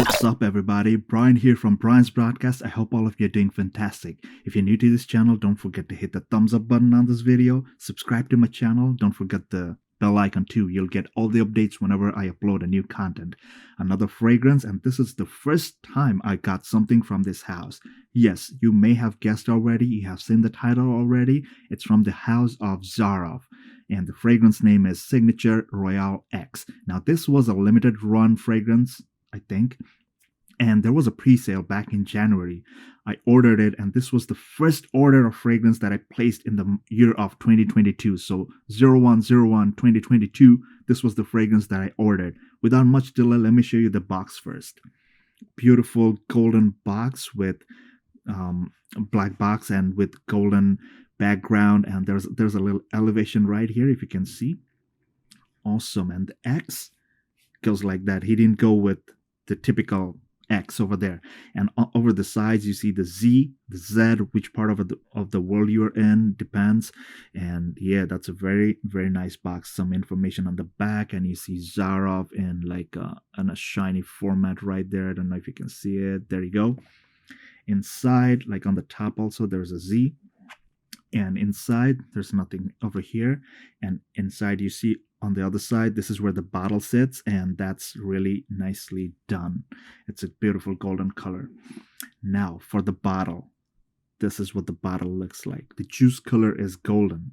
What's up, everybody? Brian here from Brian's Broadcast. I hope all of you are doing fantastic. If you're new to this channel, don't forget to hit the thumbs up button on this video. Subscribe to my channel. Don't forget the bell icon too. You'll get all the updates whenever I upload a new content. Another fragrance, and this is the first time I got something from this house. Yes, you may have guessed already. You have seen the title already. It's from the house of Zaharoff, and the fragrance name is Signature Royale X. Now, this was a limited run fragrance, I think, and there was a pre-sale back in January. I ordered it, and this was the first order of fragrance that I placed in the year of 2022. So 01/01/2022, this was the fragrance that I ordered. Without much delay, let me show you the box first. Beautiful golden box with black box and with golden background, and there's a little elevation right here if you can see. Awesome. And the X goes like that. He didn't go with the typical X over there, and over the sides you see the Z, the Z, which part of the world you're in depends. And yeah, that's a very nice box. Some information on the back, and you see Zaharoff in like in a shiny format right there. I don't know if you can see it. There you go. Inside, like on the top also, there's a Z, and inside there's nothing over here. And inside you see on the other side, this is where the bottle sits, and that's really nicely done. It's a beautiful golden color. Now for the bottle, this is what the bottle looks like. The juice color is golden,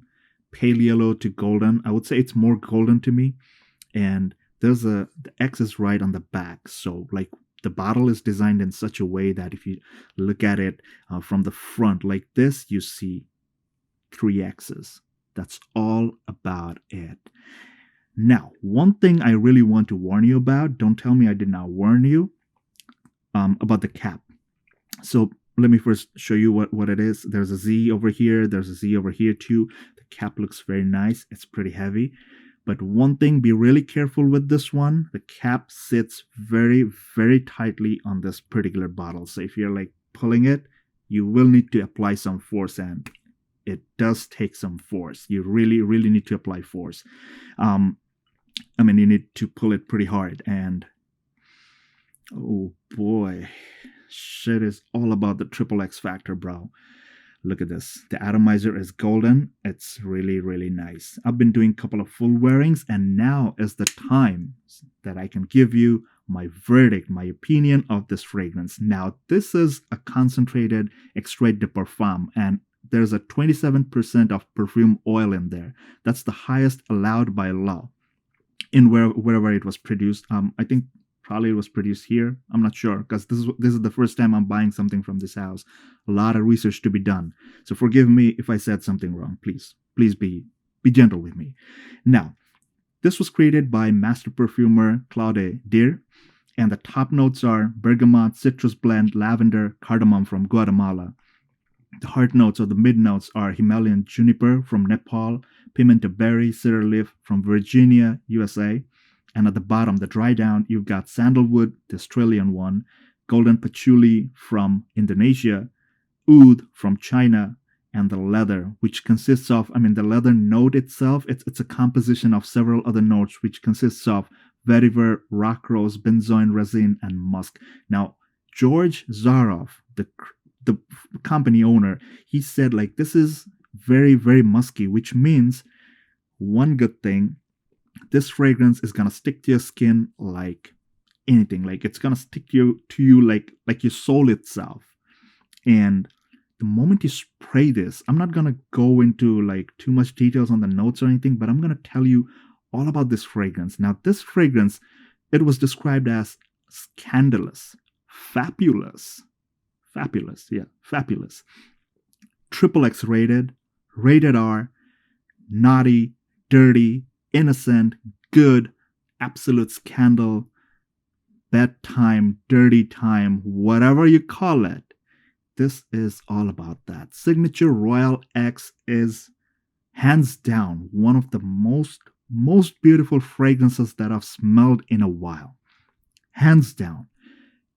pale yellow to golden. I would say it's more golden to me. And the X is right on the back, so like the bottle is designed in such a way that if you look at it from the front like this, you see 3 X's. That's all about it. Now, one thing I really want to warn you about, don't tell me I did not warn you, about the cap. So let me first show you what it is. There's a Z over here. There's a Z over here too. The cap looks very nice. It's pretty heavy. But one thing, be really careful with this one. The cap sits very tightly on this particular bottle. So if you're like pulling it, you will need to apply some force, and it does take some force. You really need to apply force. You need to pull it pretty hard, and oh boy, shit is all about the triple X factor, bro. Look at this. The atomizer is golden. It's really nice. I've been doing a couple of full wearings, and now is the time that I can give you my verdict, my opinion of this fragrance. Now, this is a concentrated extrait de parfum, and there's a 27% of perfume oil in there. That's the highest allowed by law in wherever it was produced. I think probably it was produced here. I'm not sure, because this is the first time I'm buying something from this house. A lot of research to be done. So forgive me if I said something wrong. Please be gentle with me. Now, this was created by master perfumer Claude Deer, and the top notes are bergamot, citrus blend, lavender, cardamom from Guatemala. The heart notes or the mid notes are Himalayan juniper from Nepal, pimento berry, cedar leaf from Virginia, USA. And at the bottom, the dry down, you've got sandalwood, the Australian one, golden patchouli from Indonesia, oud from China, and the leather, which consists of, the leather note itself, it's a composition of several other notes, which consists of vetiver, rock rose, benzoin resin, and musk. Now, George Zaharoff, the company owner, he said like this is very musky, which means one good thing, this fragrance is gonna stick to your skin like anything. Like it's gonna stick to you like your soul itself. And the moment you spray this, I'm not gonna go into like too much details on the notes or anything, but I'm gonna tell you all about this fragrance. Now, this fragrance, it was described as scandalous, fabulous, triple X rated, rated R, naughty, dirty, innocent, good, absolute scandal, bedtime, dirty time, whatever you call it. This is all about that. Signature Royale X is hands down one of the most beautiful fragrances that I've smelled in a while. Hands down.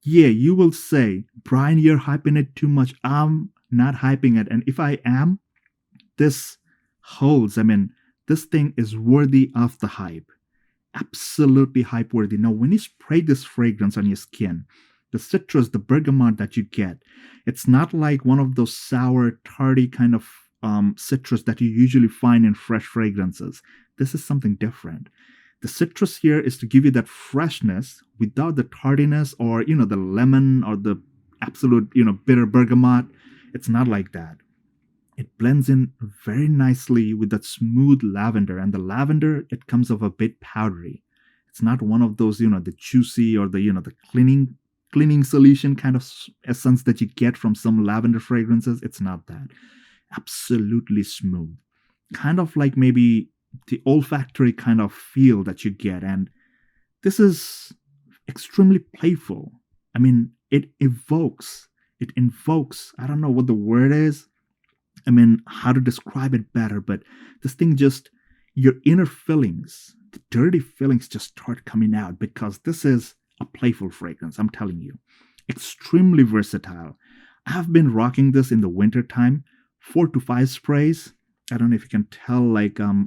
Yeah, you will say, Brian, you're hyping it too much. I'm not hyping it. And if I am, this holds. This thing is worthy of the hype. Absolutely hype worthy. Now, when you spray this fragrance on your skin, the citrus, the bergamot that you get. It's not like one of those sour, tarty kind of citrus that you usually find in fresh fragrances. This is something different. The citrus here is to give you that freshness without the tardiness or, the lemon or the absolute, bitter bergamot. It's not like that. It blends in very nicely with that smooth lavender. And the lavender, it comes off a bit powdery. It's not one of those, the juicy or the cleaning solution kind of essence that you get from some lavender fragrances. It's not that. Absolutely smooth. Kind of like maybe the olfactory kind of feel that you get. And this is extremely playful. I mean, it invokes, I don't know what the word is. I mean, how to describe it better, but this thing just, your inner feelings, the dirty feelings just start coming out because this is a playful fragrance, I'm telling you. Extremely versatile. I have been rocking this in the winter time, 4 to 5 sprays. I don't know if you can tell,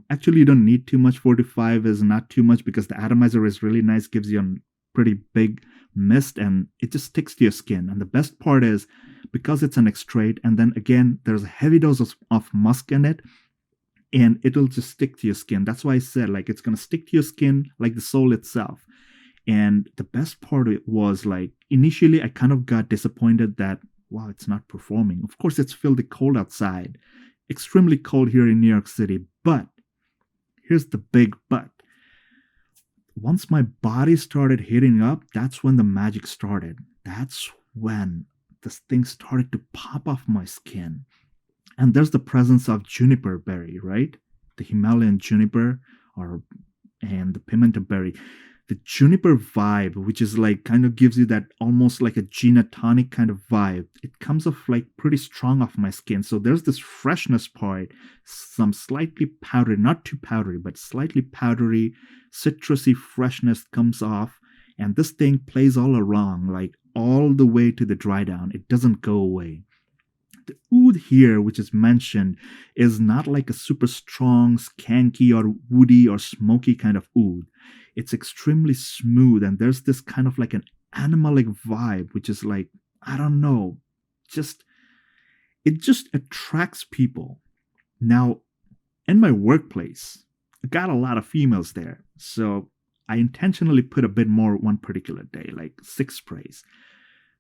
actually you don't need too much. 4 to 5 is not too much because the atomizer is really nice, gives you a pretty big mist and it just sticks to your skin. And the best part is because it's an extrait, and then again, there's a heavy dose of musk in it, and it'll just stick to your skin. That's why I said, it's going to stick to your skin like the soul itself. And the best part of it was, initially I kind of got disappointed that, wow, it's not performing. Of course, it's filthy cold outside. Extremely cold here in New York City. But here's the big but. Once my body started heating up, that's when the magic started. That's when this thing started to pop off my skin. And there's the presence of juniper berry, right? The Himalayan juniper and the pimento berry. The juniper vibe, which is kind of gives you that almost like a gin and tonic kind of vibe. It comes off pretty strong off my skin. So there's this freshness part, some slightly powdery, not too powdery, but slightly powdery, citrusy freshness comes off. And this thing plays all along, all the way to the dry down. It doesn't go away. The oud here, which is mentioned, is not like a super strong, skanky or woody or smoky kind of oud. It's extremely smooth, and there's this kind of an animalic vibe, which is I don't know, it just attracts people. Now, in my workplace, I got a lot of females there, so I intentionally put a bit more one particular day, 6 sprays.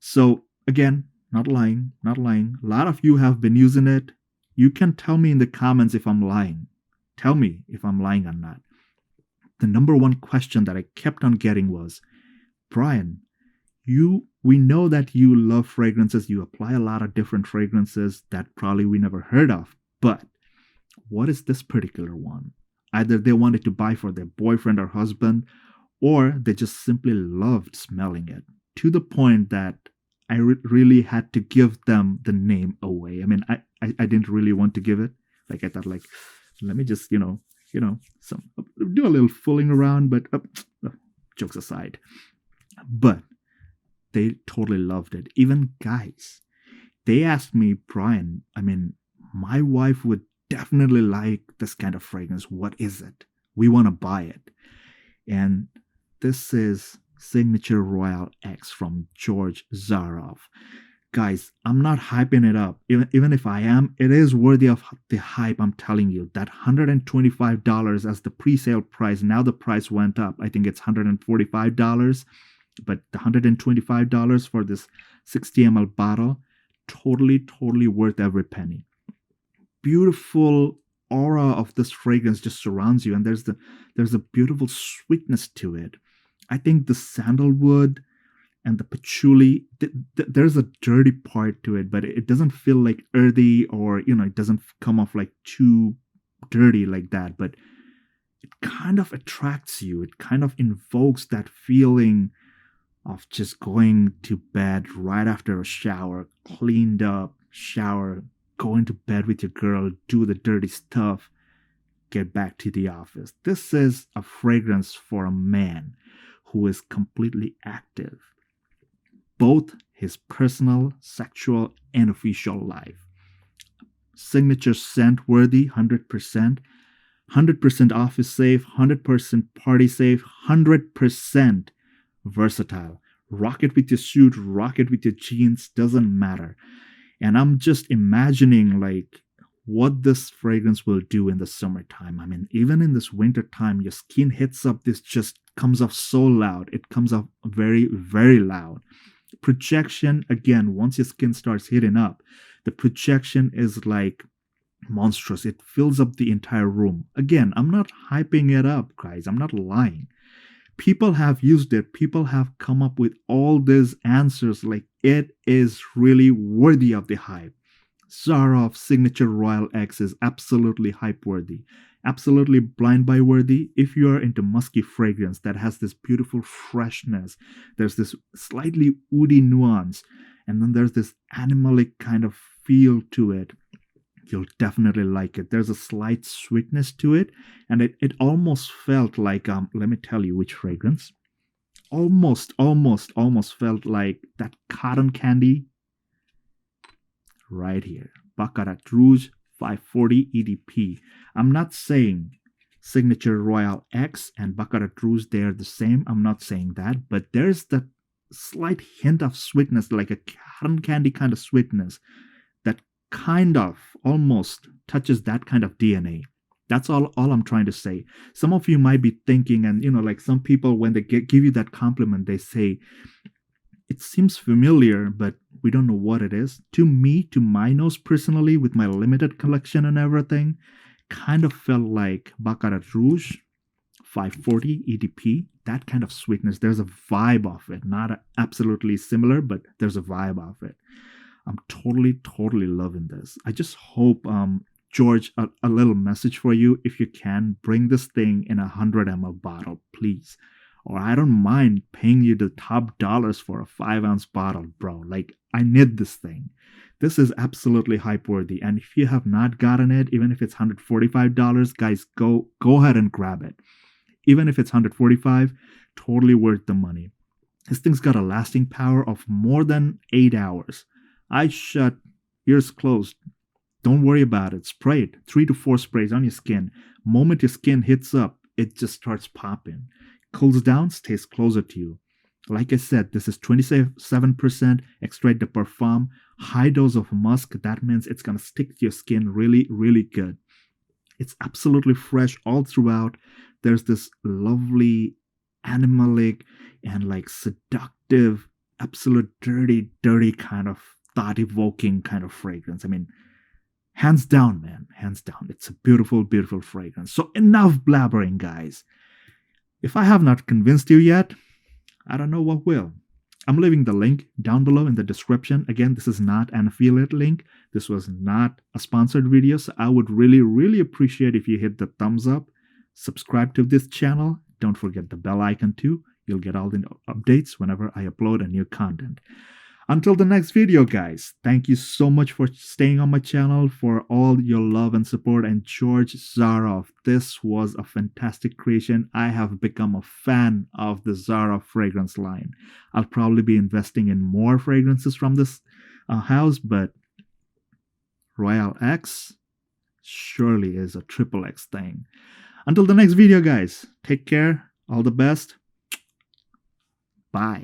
So again, not lying. A lot of you have been using it. You can tell me in the comments if I'm lying. Tell me if I'm lying or not. The number one question that I kept on getting was, Brian, we know that you love fragrances. You apply a lot of different fragrances that probably we never heard of. But what is this particular one? Either they wanted to buy for their boyfriend or husband, or they just simply loved smelling it to the point that I really had to give them the name away. I mean, I didn't really want to give it. I thought, let me just, do a little fooling around, but jokes aside. But they totally loved it. Even guys, they asked me, Brian, I mean, my wife would definitely like this kind of fragrance. What is it? We want to buy it. And this is Signature Royale X from George Zaharoff. Guys, I'm not hyping it up. Even if I am, it is worthy of the hype, I'm telling you. That $125 as the pre-sale price, now the price went up. I think it's $145. But the $125 for this 60 ml bottle, totally worth every penny. Beautiful aura of this fragrance just surrounds you, and there's a beautiful sweetness to it. I think the sandalwood and the patchouli, there's a dirty part to it, but it doesn't feel earthy or it doesn't come off too dirty like that. But it kind of attracts you. It kind of invokes that feeling of just going to bed right after a shower, cleaned up, shower, going to bed with your girl, do the dirty stuff, get back to the office. This is a fragrance for a man who is completely active, both his personal, sexual, and official life. Signature scent worthy, 100%. 100% office safe, 100% party safe, 100% versatile. Rock it with your suit, rock it with your jeans, doesn't matter. And I'm just imagining like what this fragrance will do in the summertime. I mean, even in this winter time, your skin hits up, this just comes off so loud. It comes off very, very loud. Projection, again, once your skin starts heating up, the projection is like monstrous. It fills up the entire room. Again, I'm not hyping it up, guys. I'm not lying. People have used it. People have come up with all these answers. Like, it is really worthy of the hype. Zaharoff Signature Royale X is absolutely hype worthy, absolutely blind buy worthy. If you are into musky fragrance that has this beautiful freshness, there's this slightly woody nuance, and then there's this animalic kind of feel to it, you'll definitely like it. There's a slight sweetness to it, and it almost felt like let me tell you which fragrance. Almost felt like that cotton candy right here. Baccarat Rouge 540 EDP. I'm not saying Signature Royale X and Baccarat Rouge, they're the same. I'm not saying that, but there's that slight hint of sweetness, like a cotton candy kind of sweetness that kind of almost touches that kind of DNA. That's all I'm trying to say. Some of you might be thinking, and like some people, when they give you that compliment, they say, it seems familiar, but we don't know what it is. To me, to my nose personally, with my limited collection and everything, kind of felt like Baccarat Rouge 540 EDP. That kind of sweetness. There's a vibe of it. Not absolutely similar, but there's a vibe of it. I'm totally loving this. I just hope, George, a little message for you. If you can, bring this thing in a 100 ml bottle, please. Or I don't mind paying you the top dollars for a 5-ounce bottle, bro. Like, I need this thing. This is absolutely hype worthy. And if you have not gotten it, even if it's $145, guys, go ahead and grab it. Even if it's $145, totally worth the money. This thing's got a lasting power of more than 8 hours. Eyes shut, ears closed. Don't worry about it. Spray it. 3 to 4 sprays on your skin. Moment your skin hits up, it just starts popping. Cools down, stays closer to you. Like I said, this is 27% extrait de parfum, high dose of musk. That means it's going to stick to your skin really, really good. It's absolutely fresh all throughout. There's this lovely, animalic, and like seductive, absolute dirty kind of thought-evoking kind of fragrance. I mean, hands down, man. Hands down. It's a beautiful, beautiful fragrance. So enough blabbering, guys. If I have not convinced you yet, I don't know what will. I'm leaving the link down below in the description. Again, this is not an affiliate link. This was not a sponsored video, so I would really, really appreciate if you hit the thumbs up, subscribe to this channel. Don't forget the bell icon too. You'll get all the updates whenever I upload a new content. Until the next video, guys, thank you so much for staying on my channel, for all your love and support. And George Zaharoff, this was a fantastic creation. I have become a fan of the Zaharoff fragrance line. I'll probably be investing in more fragrances from this house, but Royale X surely is a triple X thing. Until the next video, guys, take care. All the best. Bye.